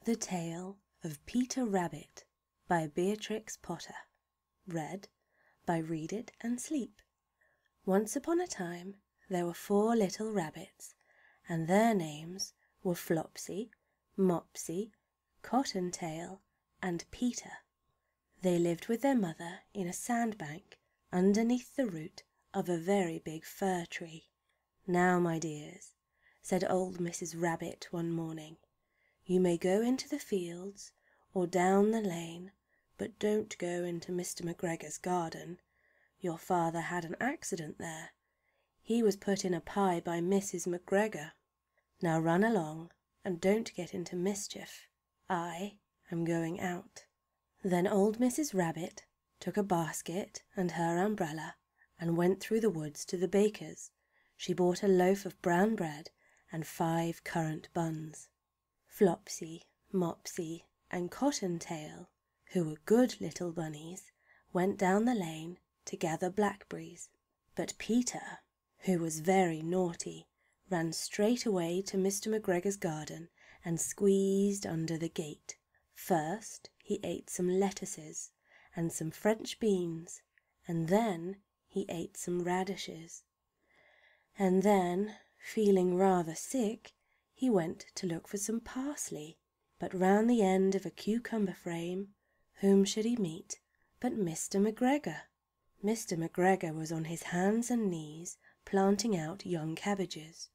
The Tale of Peter Rabbit by Beatrix Potter. Read by Read It and Sleep. Once upon a time there were 4 little rabbits, and their names were Flopsy, Mopsy, Cottontail, and Peter. They lived with their mother in a sandbank underneath the root of a very big fir tree. "Now, my dears," said old Mrs. Rabbit one morning, "you may go into the fields or down the lane, but don't go into Mr. McGregor's garden. Your father had an accident there. He was put in a pie by Mrs. McGregor. Now run along and don't get into mischief. I am going out." Then old Mrs. Rabbit took a basket and her umbrella and went through the woods to the baker's. She bought a loaf of brown bread and 5 currant buns. Flopsy, Mopsy, and Cottontail, who were good little bunnies, went down the lane to gather blackberries. But Peter, who was very naughty, ran straight away to Mr. McGregor's garden and squeezed under the gate. First he ate some lettuces and some French beans, and then he ate some radishes. And then, feeling rather sick, he went to look for some parsley. But round the end of a cucumber frame, whom should he meet but Mr. McGregor? Mr. McGregor was on his hands and knees planting out young cabbages,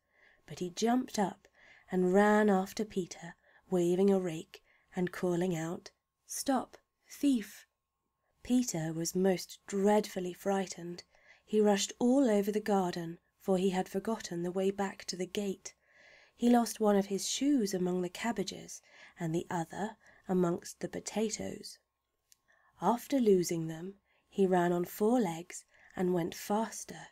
but he jumped up and ran after Peter, waving a rake and calling out, "Stop, thief!" Peter was most dreadfully frightened. He rushed all over the garden, for he had forgotten the way back to the gate. He lost one of his shoes among the cabbages and the other amongst the potatoes. After losing them, he ran on 4 legs and went faster,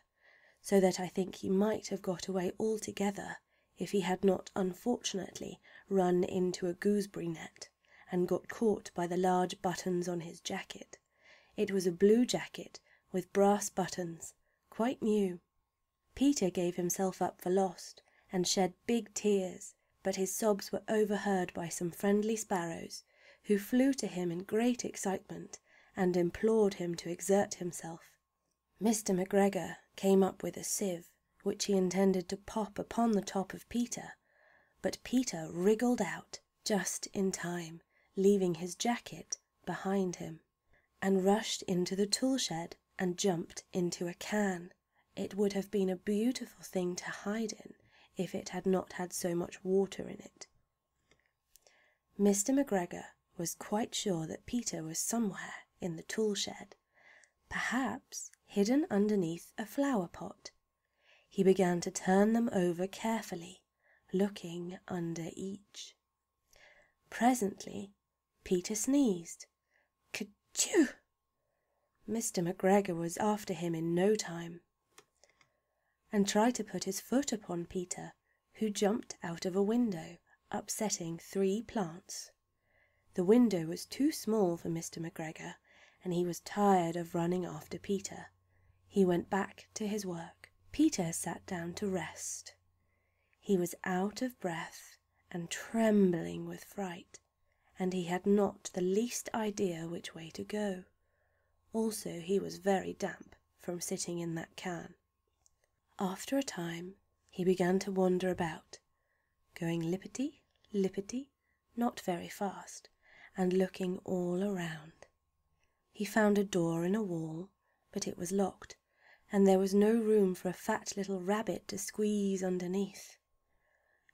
so that I think he might have got away altogether if he had not unfortunately run into a gooseberry net and got caught by the large buttons on his jacket. It was a blue jacket with brass buttons, quite new. Peter gave himself up for lost and shed big tears, but his sobs were overheard by some friendly sparrows, who flew to him in great excitement and implored him to exert himself. Mr. McGregor came up with a sieve, which he intended to pop upon the top of Peter, but Peter wriggled out just in time, leaving his jacket behind him, and rushed into the tool shed and jumped into a can. It would have been a beautiful thing to hide in if it had not had so much water in it. Mr. McGregor was quite sure that Peter was somewhere in the tool shed, perhaps hidden underneath a flower pot. He began to turn them over carefully, looking under each. Presently Peter sneezed. "Kerchoo!" Mr. McGregor was after him in no time, and tried to put his foot upon Peter, who jumped out of a window, upsetting 3 plants. The window was too small for Mr. McGregor, and he was tired of running after Peter. He went back to his work. Peter sat down to rest. He was out of breath and trembling with fright, and he had not the least idea which way to go. Also he was very damp from sitting in that can. After a time he began to wander about, going lippity, lippity, not very fast, and looking all around. He found a door in a wall, but it was locked, and there was no room for a fat little rabbit to squeeze underneath.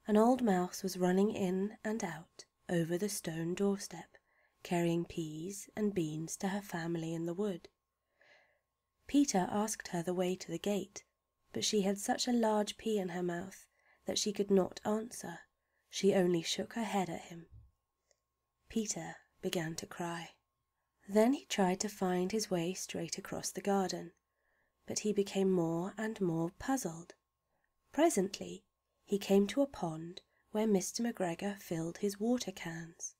An old mouse was running in and out over the stone doorstep, carrying peas and beans to her family in the wood. Peter asked her the way to the gate, but she had such a large pea in her mouth that she could not answer. She only shook her head at him. Peter began to cry. Then he tried to find his way straight across the garden, but he became more and more puzzled. Presently he came to a pond where Mr. McGregor filled his water cans.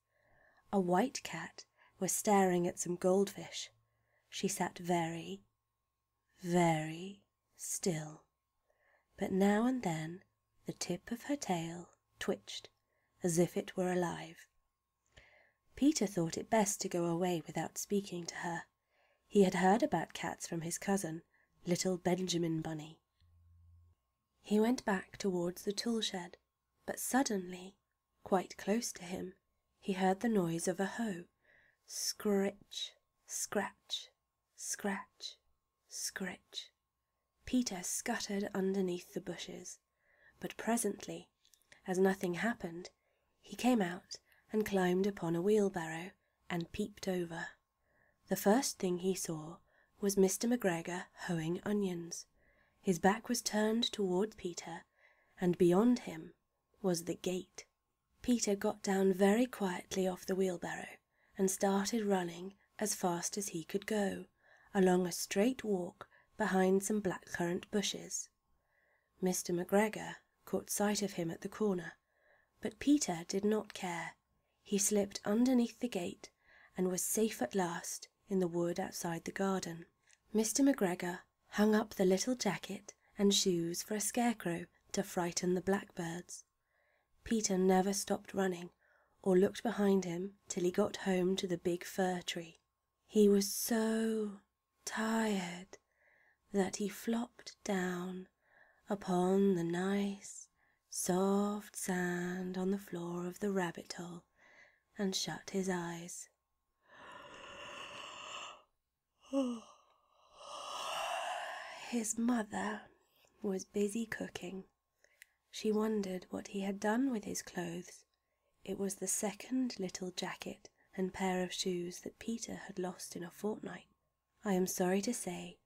A white cat was staring at some goldfish. She sat very, very still, but now and then the tip of her tail twitched as if it were alive. Peter thought it best to go away without speaking to her. He had heard about cats from his cousin, little Benjamin Bunny. He went back towards the tool shed, but suddenly, quite close to him, he heard the noise of a hoe. Scritch, scratch, scratch, scritch. Peter scuttered underneath the bushes, but presently, as nothing happened, he came out and climbed upon a wheelbarrow and peeped over. The first thing he saw was Mr. McGregor hoeing onions. His back was turned toward Peter, and beyond him was the gate. Peter got down very quietly off the wheelbarrow and started running as fast as he could go, along a straight walk behind some blackcurrant bushes. Mr. McGregor caught sight of him at the corner, but Peter did not care. He slipped underneath the gate and was safe at last in the wood outside the garden. Mr. McGregor hung up the little jacket and shoes for a scarecrow to frighten the blackbirds. Peter never stopped running or looked behind him till he got home to the big fir tree. He was so tired that he flopped down upon the nice, soft sand on the floor of the rabbit hole and shut his eyes. His mother was busy cooking. She wondered what he had done with his clothes. It was the second little jacket and pair of shoes that Peter had lost in a fortnight. I am sorry to say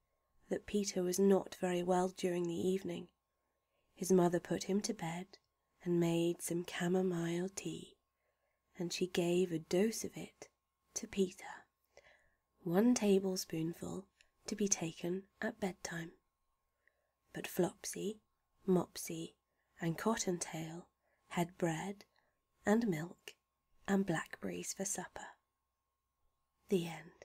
that Peter was not very well during the evening. His mother put him to bed and made some chamomile tea, and she gave a dose of it to Peter, 1 tablespoonful to be taken at bedtime. But Flopsy, Mopsy, and Cottontail had bread and milk and blackberries for supper. The end.